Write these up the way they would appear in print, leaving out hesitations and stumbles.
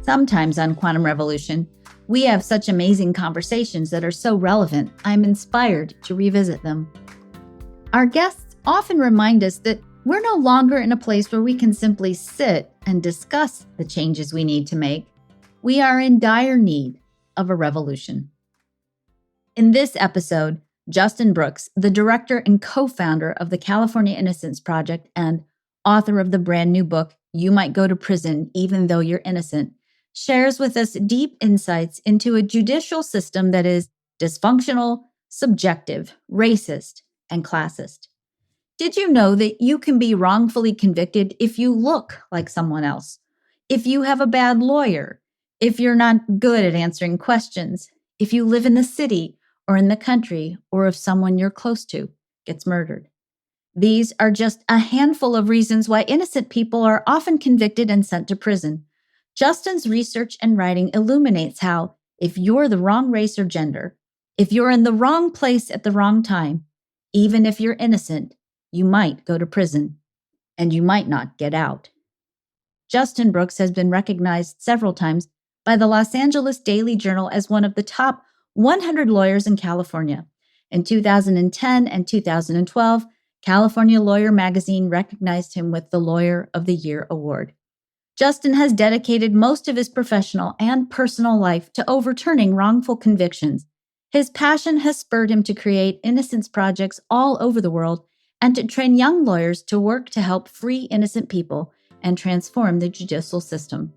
Sometimes on Quantum Revolution, we have such amazing conversations that are so relevant, I'm inspired to revisit them. Our guests often remind us that we're no longer in a place where we can simply sit and discuss the changes we need to make. We are in dire need of a revolution. In this episode, Justin Brooks, the director and co-founder of the California Innocence Project and author of the brand new book, You Might Go to Prison Even Though You're Innocent, shares with us deep insights into a judicial system that is dysfunctional, subjective, racist, and classist. Did you know that you can be wrongfully convicted if you look like someone else, if you have a bad lawyer, if you're not good at answering questions, if you live in the city or in the country, or if someone you're close to gets murdered? These are just a handful of reasons why innocent people are often convicted and sent to prison. Justin's research and writing illuminates how, if you're the wrong race or gender, if you're in the wrong place at the wrong time, even if you're innocent, you might go to prison, and you might not get out. Justin Brooks has been recognized several times by the Los Angeles Daily Journal as one of the top 100 lawyers in California. In 2010 and 2012, California Lawyer magazine recognized him with the Lawyer of the Year award. Justin has dedicated most of his professional and personal life to overturning wrongful convictions. His passion has spurred him to create innocence projects all over the world and to train young lawyers to work to help free innocent people and transform the judicial system.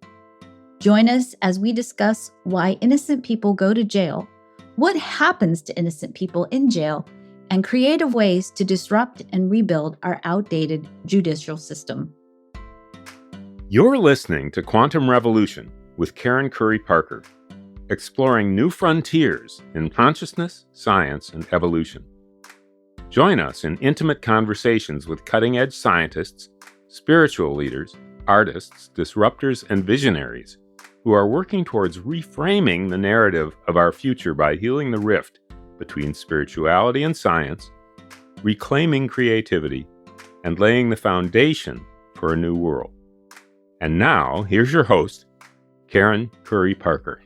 Join us as we discuss why innocent people go to jail, what happens to innocent people in jail, and creative ways to disrupt and rebuild our outdated judicial system. You're listening to Quantum Revolution with Karen Curry Parker, exploring new frontiers in consciousness, science, and evolution. Join us in intimate conversations with cutting-edge scientists, spiritual leaders, artists, disruptors, and visionaries who are working towards reframing the narrative of our future by healing the rift between spirituality and science, reclaiming creativity, and laying the foundation for a new world. And now, here's your host, Karen Curry Parker.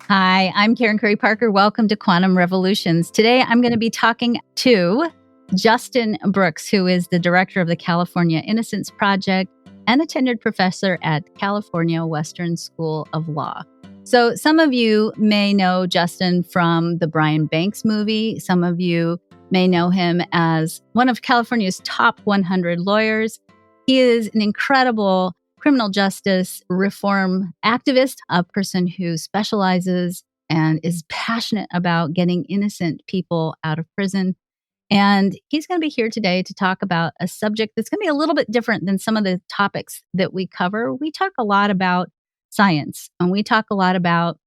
Hi, I'm Karen Curry Parker. Welcome to Quantum Revolutions. Today, I'm going to be talking to Justin Brooks, who is the director of the California Innocence Project and a tenured professor at California Western School of Law. So some of you may know Justin from the Brian Banks movie. Some of you may know him as one of California's top 100 lawyers. He is an incredible criminal justice reform activist, a person who specializes and is passionate about getting innocent people out of prison. And he's going to be here today to talk about a subject that's going to be a little bit different than some of the topics that we cover. We talk a lot about science, and we talk a lot about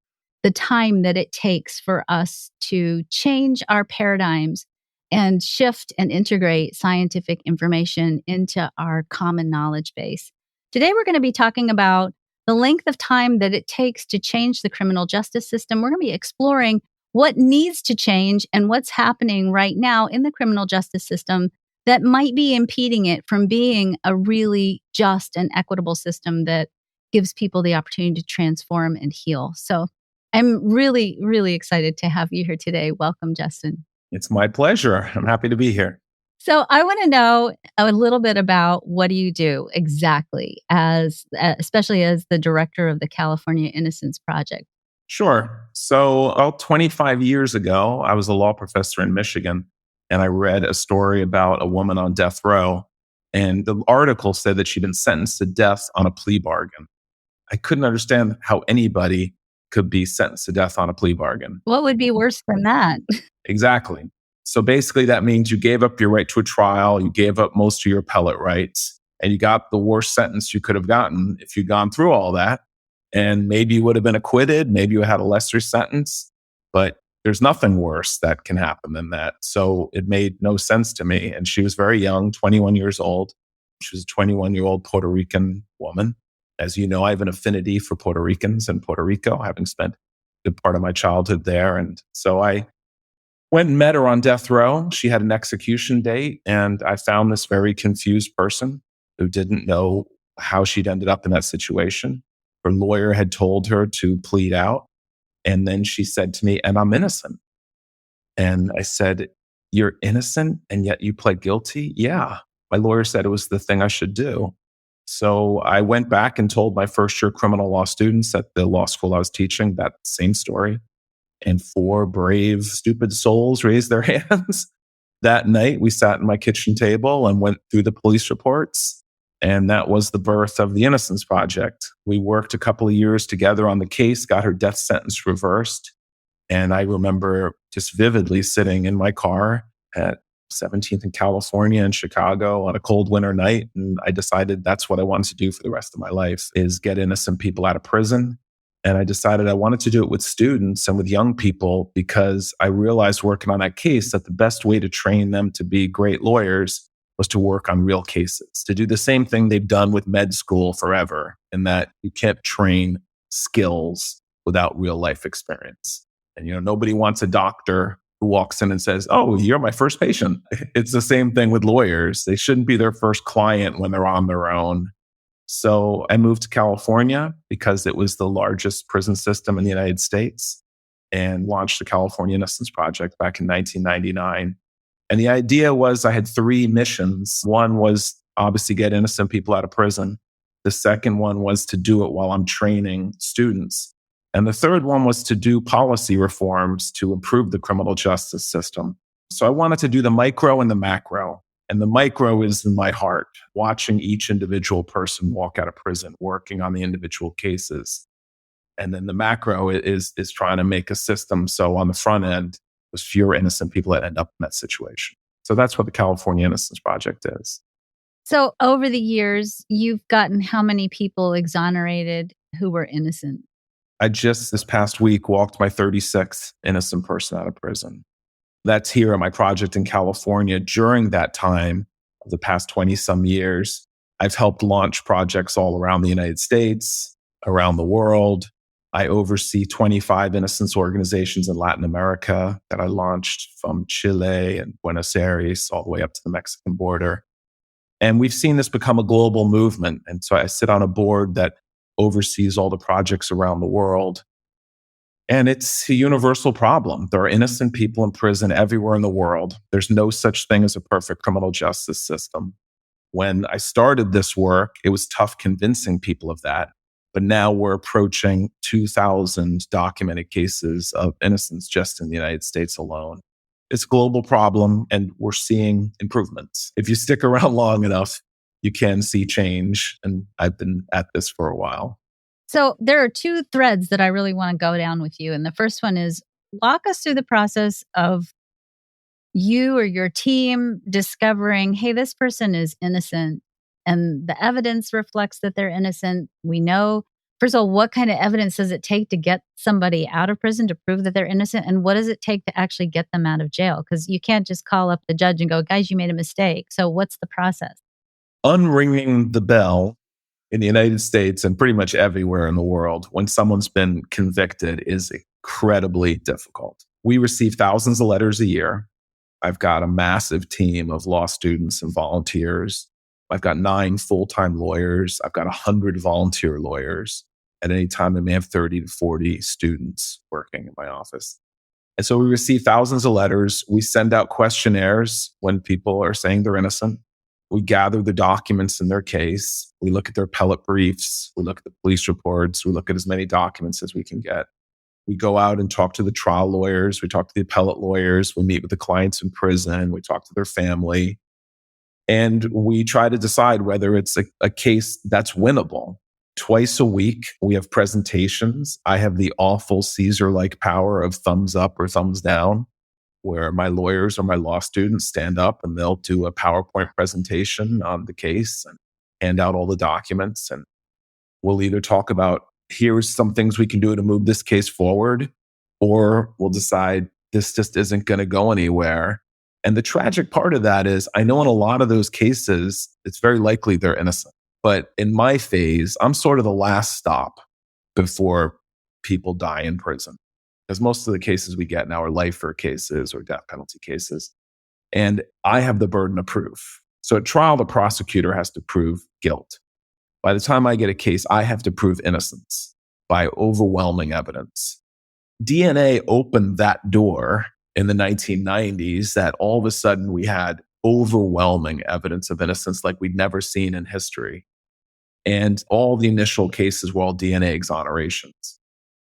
the time that it takes for us to change our paradigms and shift and integrate scientific information into our common knowledge base. Today, we're going to be talking about the length of time that it takes to change the criminal justice system. We're going to be exploring what needs to change and what's happening right now in the criminal justice system that might be impeding it from being a really just and equitable system that gives people the opportunity to transform and heal. So I'm really, really excited to have you here today. Welcome, Justin. It's my pleasure. I'm happy to be here. So I want to know a little bit about what do you do exactly especially as the director of the California Innocence Project? Sure. So about 25 years ago, I was a law professor in Michigan, and I read a story about a woman on death row. And the article said that she'd been sentenced to death on a plea bargain. I couldn't understand how anybody could be sentenced to death on a plea bargain. What would be worse than that? Exactly. So basically, that means you gave up your right to a trial, you gave up most of your appellate rights, and you got the worst sentence you could have gotten if you'd gone through all that. And maybe you would have been acquitted, maybe you had a lesser sentence, but there's nothing worse that can happen than that. So it made no sense to me. And she was very young, 21 years old. She was a 21-year-old Puerto Rican woman. As you know, I have an affinity for Puerto Ricans and Puerto Rico, having spent a good part of my childhood there. And so I went and met her on death row. She had an execution date, and I found this very confused person who didn't know how she'd ended up in that situation. Her lawyer had told her to plead out. And then she said to me, and I'm innocent. And I said, you're innocent and yet you pled guilty? Yeah. My lawyer said it was the thing I should do. So I went back and told my first year criminal law students at the law school I was teaching that same story. And 4 brave, stupid souls raised their hands. That night, we sat at my kitchen table and went through the police reports. And that was the birth of the Innocence Project. We worked a couple of years together on the case, got her death sentence reversed. And I remember just vividly sitting in my car at 17th in California and Chicago on a cold winter night. And I decided that's what I wanted to do for the rest of my life, is get innocent people out of prison. And I decided I wanted to do it with students and with young people because I realized working on that case that the best way to train them to be great lawyers was to work on real cases, to do the same thing they've done with med school forever, in that you can't train skills without real life experience. And, nobody wants a doctor who walks in and says, oh, you're my first patient. It's the same thing with lawyers. They shouldn't be their first client when they're on their own. So I moved to California because it was the largest prison system in the United States, and launched the California Innocence Project back in 1999. And the idea was I had 3 missions. One was obviously get innocent people out of prison. The second one was to do it while I'm training students. And the third one was to do policy reforms to improve the criminal justice system. So I wanted to do the micro and the macro. And the micro is in my heart, watching each individual person walk out of prison, working on the individual cases. And then the macro is trying to make a system so on the front end, there's fewer innocent people that end up in that situation. So that's what the California Innocence Project is. So over the years, you've gotten how many people exonerated who were innocent? I just this past week walked my 36th innocent person out of prison. That's here at my project in California. During that time, the past 20 some years, I've helped launch projects all around the United States, around the world. I oversee 25 innocence organizations in Latin America that I launched from Chile and Buenos Aires all the way up to the Mexican border. And we've seen this become a global movement. And so I sit on a board that oversees all the projects around the world. And it's a universal problem. There are innocent people in prison everywhere in the world. There's no such thing as a perfect criminal justice system. When I started this work, it was tough convincing people of that. But now we're approaching 2,000 documented cases of innocence just in the United States alone. It's a global problem, and we're seeing improvements. If you stick around long enough, you can see change. And I've been at this for a while. So there are 2 threads that I really want to go down with you. And the first one is, walk us through the process of you or your team discovering, hey, this person is innocent, and the evidence reflects that they're innocent. We know, first of all, what kind of evidence does it take to get somebody out of prison to prove that they're innocent? And what does it take to actually get them out of jail? Because you can't just call up the judge and go, guys, you made a mistake. So what's the process? Unringing the bell in the United States and pretty much everywhere in the world when someone's been convicted is incredibly difficult. We receive thousands of letters a year. I've got a massive team of law students and volunteers. I've got 9 full-time lawyers. I've got 100 volunteer lawyers. At any time, I may have 30 to 40 students working in my office. And so we receive thousands of letters. We send out questionnaires when people are saying they're innocent. We gather the documents in their case. We look at their appellate briefs. We look at the police reports. We look at as many documents as we can get. We go out and talk to the trial lawyers. We talk to the appellate lawyers. We meet with the clients in prison. We talk to their family. And we try to decide whether it's a case that's winnable. Twice a week, we have presentations. I have the awful Caesar-like power of thumbs up or thumbs down, where my lawyers or my law students stand up and they'll do a PowerPoint presentation on the case and hand out all the documents. And we'll either talk about, here's some things we can do to move this case forward, or we'll decide this just isn't going to go anywhere. And the tragic part of that is, I know in a lot of those cases, it's very likely they're innocent. But in my phase, I'm sort of the last stop before people die in prison. Because most of the cases we get now are lifer cases or death penalty cases. And I have the burden of proof. So at trial, the prosecutor has to prove guilt. By the time I get a case, I have to prove innocence by overwhelming evidence. DNA opened that door in the 1990s that all of a sudden we had overwhelming evidence of innocence like we'd never seen in history. And all the initial cases were all DNA exonerations.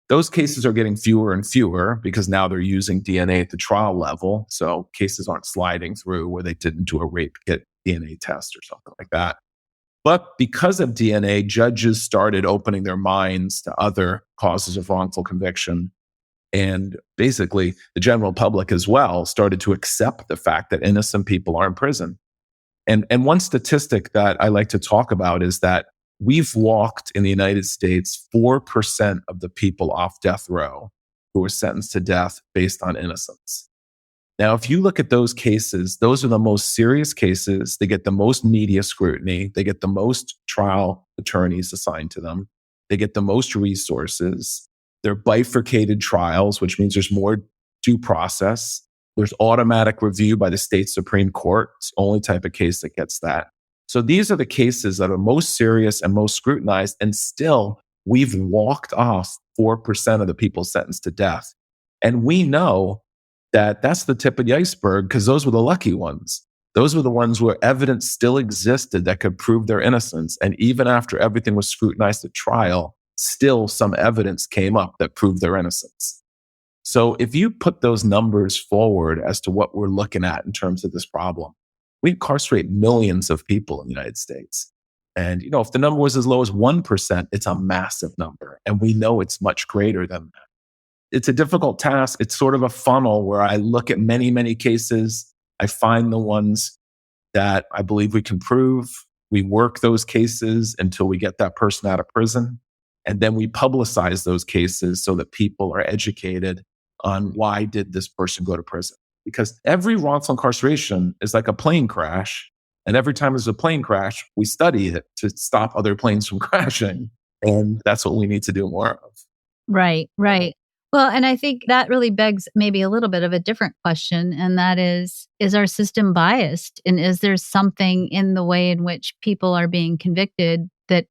Those cases are getting fewer and fewer because now they're using DNA at the trial level. So cases aren't sliding through where they didn't do a rape kit DNA test or something like that. But because of DNA, judges started opening their minds to other causes of wrongful conviction. And basically, the general public as well started to accept the fact that innocent people are in prison. And one statistic that I like to talk about is that we've walked in the United States 4% of the people off death row who were sentenced to death based on innocence. Now, if you look at those cases, those are the most serious cases. They get the most media scrutiny. They get the most trial attorneys assigned to them. They get the most resources. They're bifurcated trials, which means there's more due process. There's automatic review by the state Supreme Court. It's the only type of case that gets that. So these are the cases that are most serious and most scrutinized. And still, we've walked off 4% of the people sentenced to death. And we know that that's the tip of the iceberg because those were the lucky ones. Those were the ones where evidence still existed that could prove their innocence. And even after everything was scrutinized at trial, still some evidence came up that proved their innocence. So if you put those numbers forward as to what we're looking at in terms of this problem, we incarcerate millions of people in the United States. And, if the number was as low as 1%, it's a massive number. And we know it's much greater than that. It's a difficult task. It's sort of a funnel where I look at many, many cases. I find the ones that I believe we can prove. We work those cases until we get that person out of prison. And then we publicize those cases so that people are educated on why did this person go to prison. Because every wrongful incarceration is like a plane crash. And every time there's a plane crash, we study it to stop other planes from crashing. And that's what we need to do more of. Right, right. Well, and I think that really begs maybe a little bit of a different question. And that is our system biased? And is there something in the way in which people are being convicted that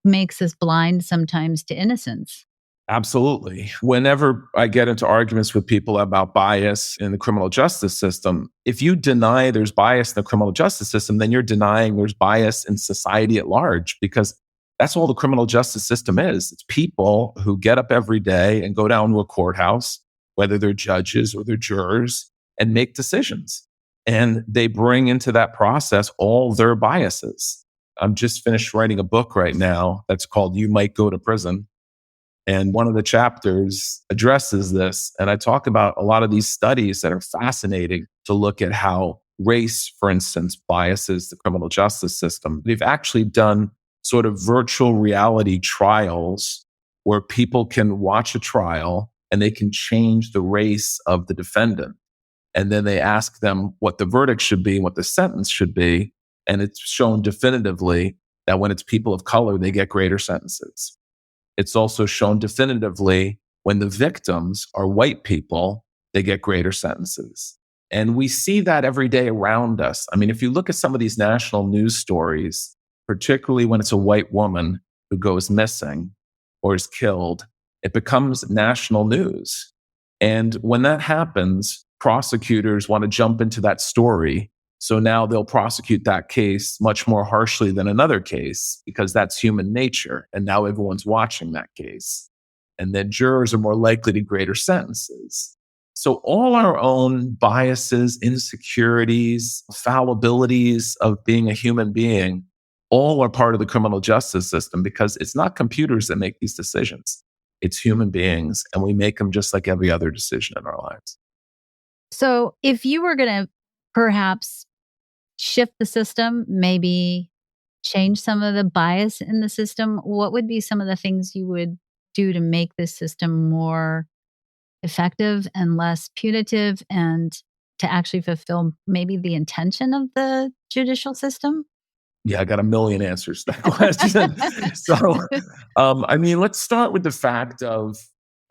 makes us blind sometimes to innocence? Absolutely. Whenever I get into arguments with people about bias in the criminal justice system, if you deny there's bias in the criminal justice system, then you're denying there's bias in society at large, because that's all the criminal justice system is. It's people who get up every day and go down to a courthouse, whether they're judges or they're jurors, and make decisions. And they bring into that process all their biases. I'm just finished writing a book right now that's called You Might Go to Prison. And one of the chapters addresses this. And I talk about a lot of these studies that are fascinating to look at how race, for instance, biases the criminal justice system. They've actually done sort of virtual reality trials where people can watch a trial and they can change the race of the defendant. And then they ask them what the verdict should be and what the sentence should be. And it's shown definitively that when it's people of color, they get greater sentences. It's also shown definitively when the victims are white people, they get greater sentences. And we see that every day around us. I mean, if you look at some of these national news stories, particularly when it's a white woman who goes missing or is killed, it becomes national news. And when that happens, prosecutors want to jump into that story. So now they'll prosecute that case much more harshly than another case because that's human nature. And now everyone's watching that case. And then jurors are more likely to greater sentences. So all our own biases, insecurities, fallibilities of being a human being, all are part of the criminal justice system because it's not computers that make these decisions. It's human beings, and we make them just like every other decision in our lives. So if you were going to perhaps shift the system, maybe change some of the bias in the system, what would be some of the things you would do to make this system more effective and less punitive and to actually fulfill maybe the intention of the judicial system? Yeah, I got a million answers to that question. Let's start with the fact of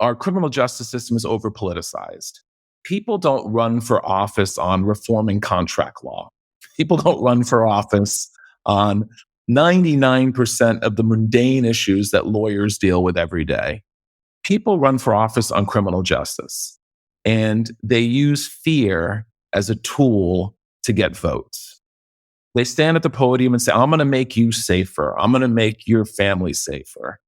our criminal justice system is over politicized. People don't run for office on reforming contract law. People don't run for office on 99% of the mundane issues that lawyers deal with every day. People run for office on criminal justice, and they use fear as a tool to get votes. They stand at the podium and say, I'm going to make you safer. I'm going to make your family safer.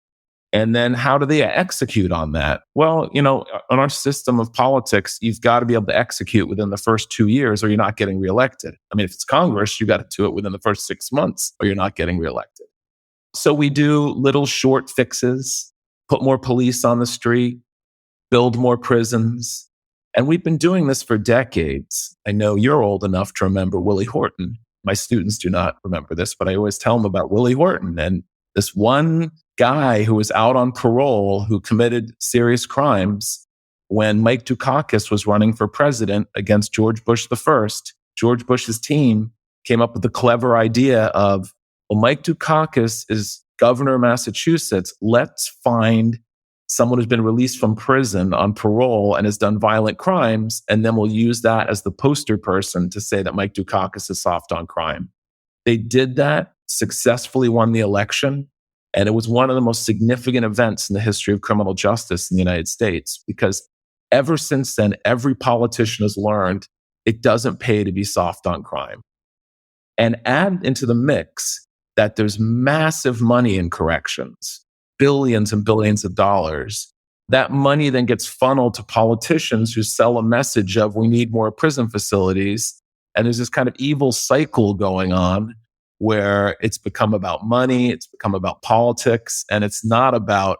And then how do they execute on that? Well, in our system of politics, you've got to be able to execute within the first 2 years or you're not getting reelected. I mean, if it's Congress, you got to do it within the first 6 months or you're not getting reelected. So we do little short fixes, put more police on the street, build more prisons. And we've been doing this for decades. I know you're old enough to remember Willie Horton. My students do not remember this, but I always tell them about Willie Horton and this one guy who was out on parole who committed serious crimes when Mike Dukakis was running for president against George Bush I. George Bush's team came up with the clever idea of, well, Mike Dukakis is governor of Massachusetts. Let's find someone who's been released from prison on parole and has done violent crimes, and then we'll use that as the poster person to say that Mike Dukakis is soft on crime. They did that, successfully won the election, and it was one of the most significant events in the history of criminal justice in the United States, because ever since then, every politician has learned it doesn't pay to be soft on crime. And add into the mix that there's massive money in corrections, billions and billions of dollars. That money then gets funneled to politicians who sell a message of we need more prison facilities. And there's this kind of evil cycle going on where it's become about money, it's become about politics, and it's not about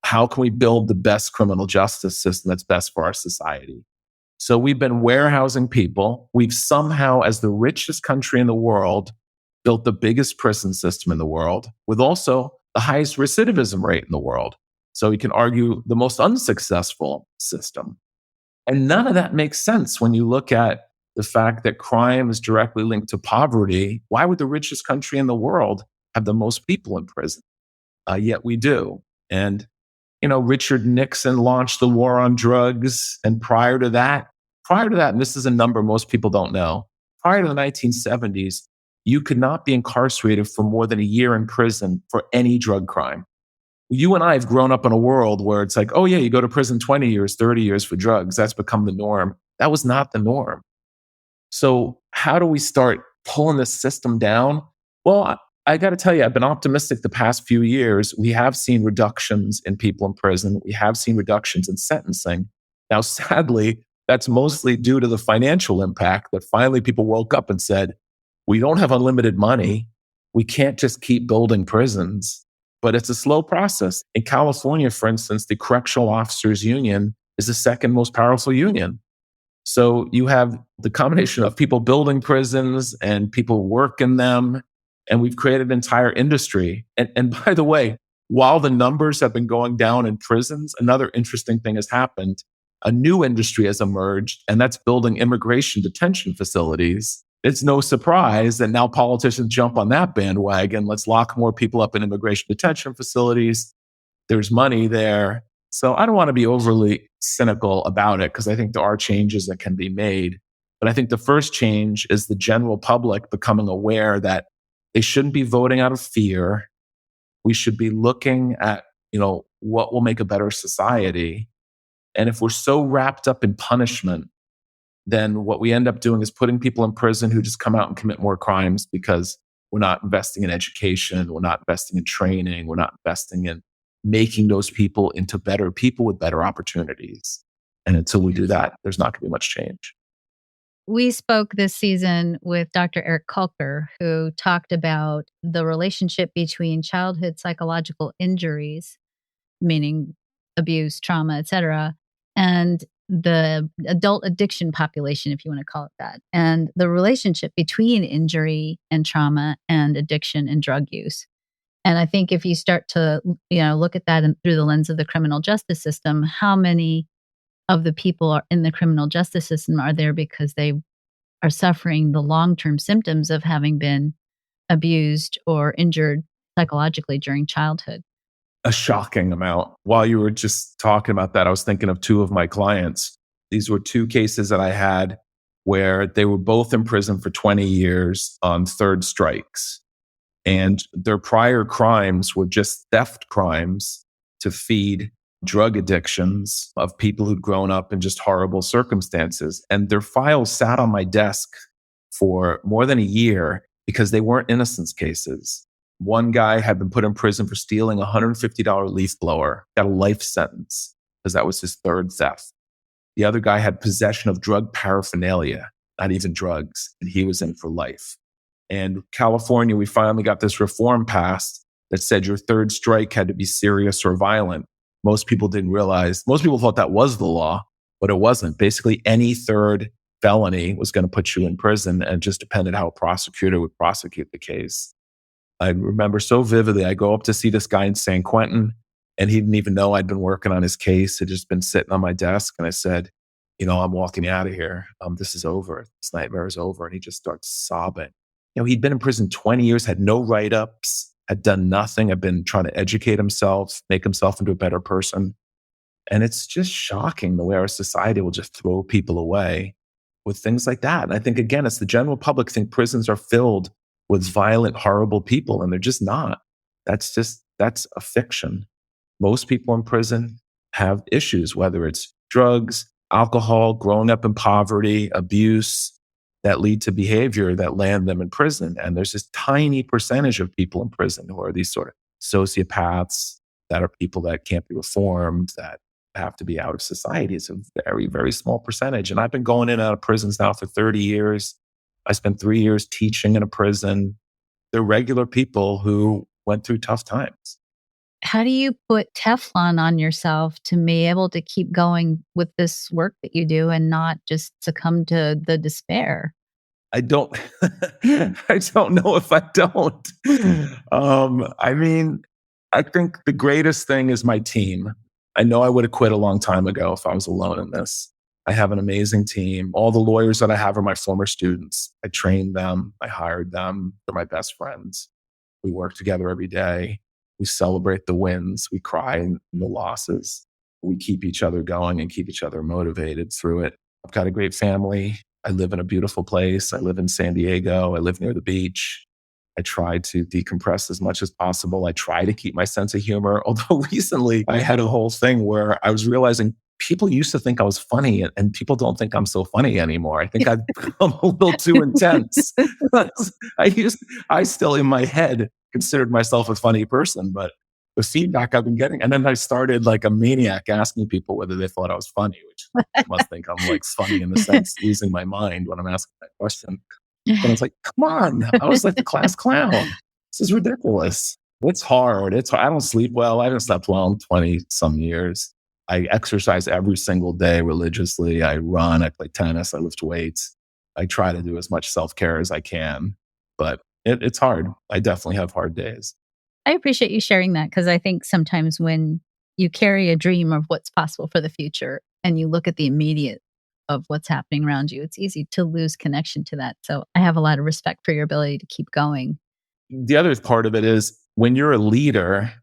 how can we build the best criminal justice system that's best for our society. So we've been warehousing people. We've somehow, as the richest country in the world, built the biggest prison system in the world with also the highest recidivism rate in the world. So you can argue the most unsuccessful system. And none of that makes sense when you look at the fact that crime is directly linked to poverty. Why would the richest country in the world have the most people in prison? Yet we do. And, Richard Nixon launched the war on drugs. And prior to that, and this is a number most people don't know, prior to the 1970s, you could not be incarcerated for more than a year in prison for any drug crime. You and I have grown up in a world where it's like, oh yeah, you go to prison 20 years, 30 years for drugs. That's become the norm. That was not the norm. So how do we start pulling this system down? Well, I got to tell you, I've been optimistic the past few years. We have seen reductions in people in prison. We have seen reductions in sentencing. Now, sadly, that's mostly due to the financial impact that finally people woke up and said, we don't have unlimited money. We can't just keep building prisons. But it's a slow process. In California, for instance, the Correctional Officers Union is the second most powerful union. So you have the combination of people building prisons and people work in them. And we've created an entire industry. And by the way, while the numbers have been going down in prisons, another interesting thing has happened. A new industry has emerged, and that's building immigration detention facilities. It's no surprise that now politicians jump on that bandwagon. Let's lock more people up in immigration detention facilities. There's money there. So I don't want to be overly cynical about it because I think there are changes that can be made. But I think the first change is the general public becoming aware that they shouldn't be voting out of fear. We should be looking at, what will make a better society. And if we're so wrapped up in punishment, then what we end up doing is putting people in prison who just come out and commit more crimes because we're not investing in education, we're not investing in training, we're not investing in making those people into better people with better opportunities. And until we do that, there's not going to be much change. We spoke this season with Dr. Eric Kalker, who talked about the relationship between childhood psychological injuries, meaning abuse, trauma, etc., and the adult addiction population, if you want to call it that, and the relationship between injury and trauma and addiction and drug use. And I think if you start to, look at that through the lens of the criminal justice system, how many of the people are in the criminal justice system are there because they are suffering the long-term symptoms of having been abused or injured psychologically during childhood? A shocking amount. While you were just talking about that, I was thinking of two of my clients. These were two cases that I had where they were both in prison for 20 years on third strikes. And their prior crimes were just theft crimes to feed drug addictions of people who'd grown up in just horrible circumstances. And their files sat on my desk for more than a year because they weren't innocence cases. One guy had been put in prison for stealing a $150 leaf blower, got a life sentence because that was his third theft. The other guy had possession of drug paraphernalia, not even drugs, and he was in for life. And California, we finally got this reform passed that said your third strike had to be serious or violent. Most people didn't realize, most people thought that was the law, but it wasn't. Basically, any third felony was going to put you in prison, and it just depended how a prosecutor would prosecute the case. I remember so vividly, I go up to see this guy in San Quentin, and he didn't even know I'd been working on his case. It had just been sitting on my desk. And I said, I'm walking out of here. This is over. This nightmare is over. And he just starts sobbing. He'd been in prison 20 years, had no write-ups, had done nothing, had been trying to educate himself, make himself into a better person. And it's just shocking the way our society will just throw people away with things like that. And I think, again, it's the general public think prisons are filled with violent, horrible people, and they're just not. That's a fiction. Most people in prison have issues, whether it's drugs, alcohol, growing up in poverty, abuse, that lead to behavior that land them in prison. And there's this tiny percentage of people in prison who are these sort of sociopaths, that are people that can't be reformed, that have to be out of society. It's a very, very small percentage. And I've been going in and out of prisons now for 30 years. I spent 3 years teaching in a prison. They're regular people who went through tough times. How do you put Teflon on yourself to be able to keep going with this work that you do and not just succumb to the despair? I don't, I don't know if I don't. I think the greatest thing is my team. I know I would have quit a long time ago if I was alone in this. I have an amazing team. All the lawyers that I have are my former students. I trained them. I hired them. They're my best friends. We work together every day. We celebrate the wins. We cry in the losses. We keep each other going and keep each other motivated through it. I've got a great family. I live in a beautiful place. I live in San Diego. I live near the beach. I try to decompress as much as possible. I try to keep my sense of humor. Although recently I had a whole thing where I was realizing people used to think I was funny, and people don't think I'm so funny anymore. I think I've become a little too intense. I still in my head considered myself a funny person, but the feedback I've been getting, and then I started like a maniac asking people whether they thought I was funny, which I must think I'm like funny in the sense losing my mind when I'm asking that question. But I was like, come on, I was like the class clown. This is ridiculous. It's hard. I don't sleep well. I haven't slept well in 20 some years. I exercise every single day religiously. I run, I play tennis, I lift weights. I try to do as much self-care as I can, but it's hard. I definitely have hard days. I appreciate you sharing that, because I think sometimes when you carry a dream of what's possible for the future and you look at the immediate of what's happening around you, it's easy to lose connection to that. So I have a lot of respect for your ability to keep going. The other part of it is when you're a leader,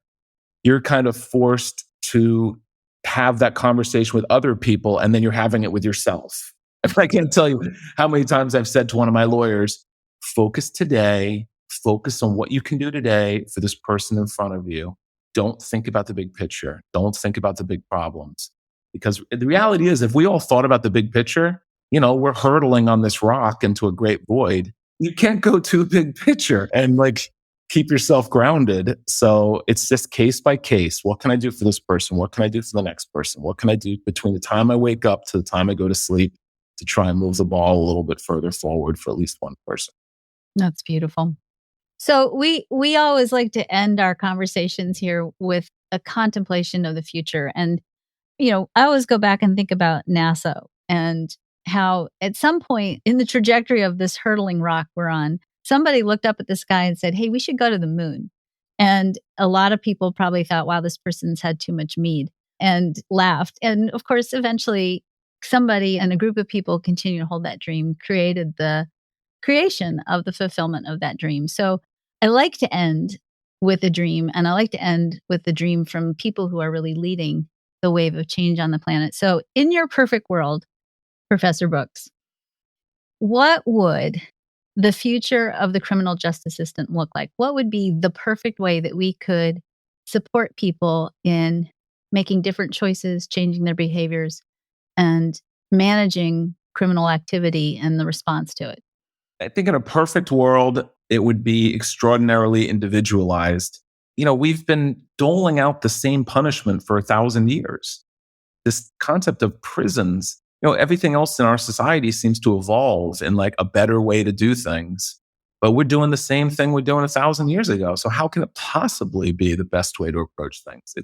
you're kind of forced to have that conversation with other people, and then you're having it with yourself. I can't tell you how many times I've said to one of my lawyers, focus today, focus on what you can do today for this person in front of you. Don't think about the big picture. Don't think about the big problems. Because the reality is, if we all thought about the big picture, we're hurtling on this rock into a great void. You can't go too big picture and keep yourself grounded. So it's just case by case. What can I do for this person? What can I do for the next person? What can I do between the time I wake up to the time I go to sleep to try and move the ball a little bit further forward for at least one person? That's beautiful. So we always like to end our conversations here with a contemplation of the future. And, I always go back and think about NASA and how at some point in the trajectory of this hurtling rock we're on, somebody looked up at the sky and said, hey, we should go to the moon. And a lot of people probably thought, wow, this person's had too much mead, and laughed. And of course, eventually somebody and a group of people continue to hold that dream, created the creation of the fulfillment of that dream. So I like to end with a dream, and I like to end with the dream from people who are really leading the wave of change on the planet. So in your perfect world, Professor Brooks, what would the future of the criminal justice system look like? What would be the perfect way that we could support people in making different choices, changing their behaviors, and managing criminal activity and the response to it? I think in a perfect world, it would be extraordinarily individualized. We've been doling out the same punishment for 1,000 years. This concept of prisons, everything else in our society seems to evolve in like a better way to do things. But we're doing the same thing we're doing 1,000 years ago. So how can it possibly be the best way to approach things?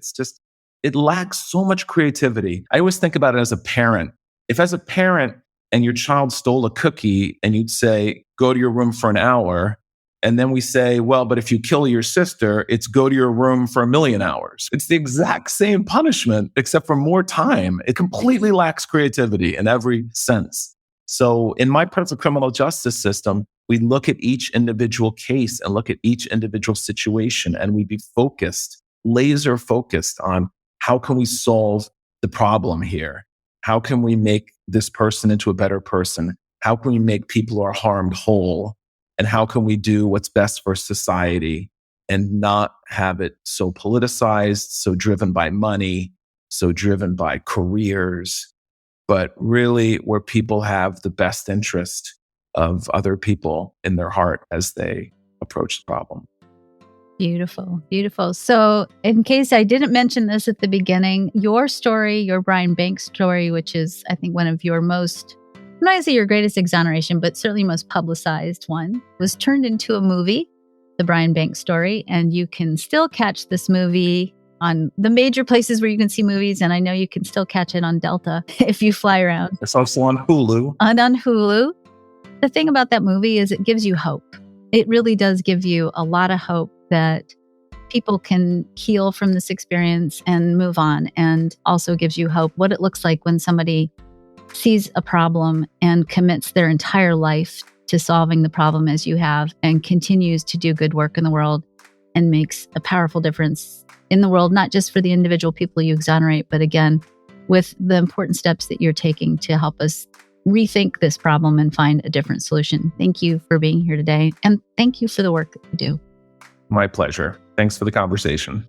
It lacks so much creativity. I always think about it as a parent. If as a parent and your child stole a cookie and you'd say, go to your room for an hour. And then we say, well, but if you kill your sister, it's go to your room for 1,000,000 hours. It's the exact same punishment, except for more time. It completely lacks creativity in every sense. So in my present criminal justice system, we look at each individual case and look at each individual situation, and we be focused, laser focused on how can we solve the problem here? How can we make this person into a better person? How can we make people who are harmed whole? And how can we do what's best for society and not have it so politicized, so driven by money, so driven by careers, but really where people have the best interest of other people in their heart as they approach the problem. Beautiful, beautiful. So in case I didn't mention this at the beginning, your story, your Brian Banks story, which is, I think, one of your most, I'm not going to say your greatest exoneration, but certainly most publicized one, was turned into a movie, the Brian Banks story. And you can still catch this movie on the major places where you can see movies. And I know you can still catch it on Delta if you fly around. It's also on Hulu. And on Hulu. The thing about that movie is it gives you hope. It really does give you a lot of hope that people can heal from this experience and move on, and also gives you hope what it looks like when somebody sees a problem and commits their entire life to solving the problem as you have and continues to do good work in the world and makes a powerful difference in the world, not just for the individual people you exonerate, but again, with the important steps that you're taking to help us rethink this problem and find a different solution. Thank you for being here today. And thank you for the work that you do. My pleasure. Thanks for the conversation.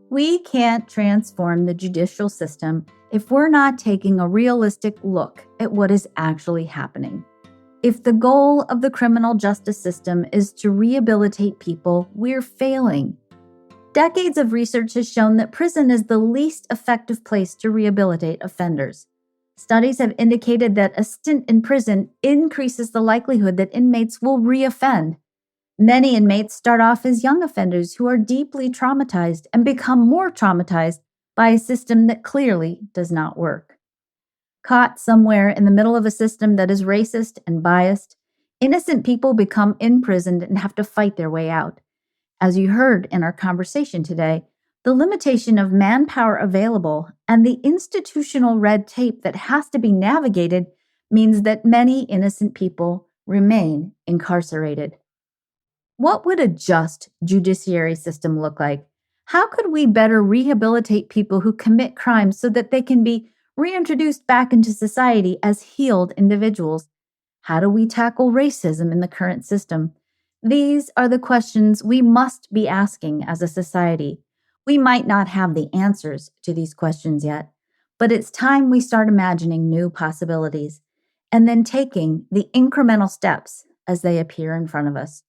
We can't transform the judicial system if we're not taking a realistic look at what is actually happening. If the goal of the criminal justice system is to rehabilitate people, we're failing. Decades of research has shown that prison is the least effective place to rehabilitate offenders. Studies have indicated that a stint in prison increases the likelihood that inmates will reoffend. Many inmates start off as young offenders who are deeply traumatized and become more traumatized by a system that clearly does not work. Caught somewhere in the middle of a system that is racist and biased, innocent people become imprisoned and have to fight their way out. As you heard in our conversation today, the limitation of manpower available and the institutional red tape that has to be navigated means that many innocent people remain incarcerated. What would a just judiciary system look like? How could we better rehabilitate people who commit crimes so that they can be reintroduced back into society as healed individuals? How do we tackle racism in the current system? These are the questions we must be asking as a society. We might not have the answers to these questions yet, but it's time we start imagining new possibilities and then taking the incremental steps as they appear in front of us.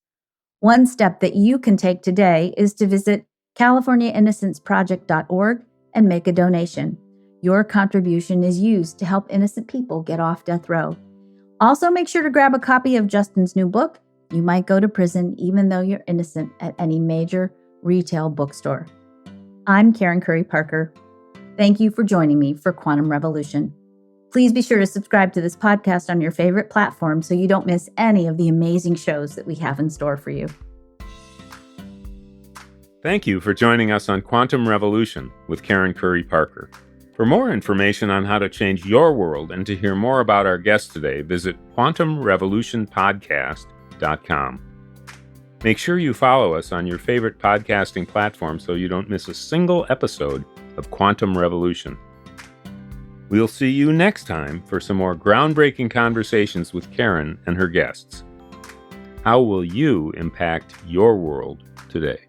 One step that you can take today is to visit CaliforniaInnocenceProject.org and make a donation. Your contribution is used to help innocent people get off death row. Also, make sure to grab a copy of Justin's new book, You Might Go to Prison Even Though You're Innocent, at any major retail bookstore. I'm Karen Curry Parker. Thank you for joining me for Quantum Revolution. Please be sure to subscribe to this podcast on your favorite platform so you don't miss any of the amazing shows that we have in store for you. Thank you for joining us on Quantum Revolution with Karen Curry Parker. For more information on how to change your world and to hear more about our guest today, visit quantumrevolutionpodcast.com. Make sure you follow us on your favorite podcasting platform so you don't miss a single episode of Quantum Revolution. We'll see you next time for some more groundbreaking conversations with Karen and her guests. How will you impact your world today?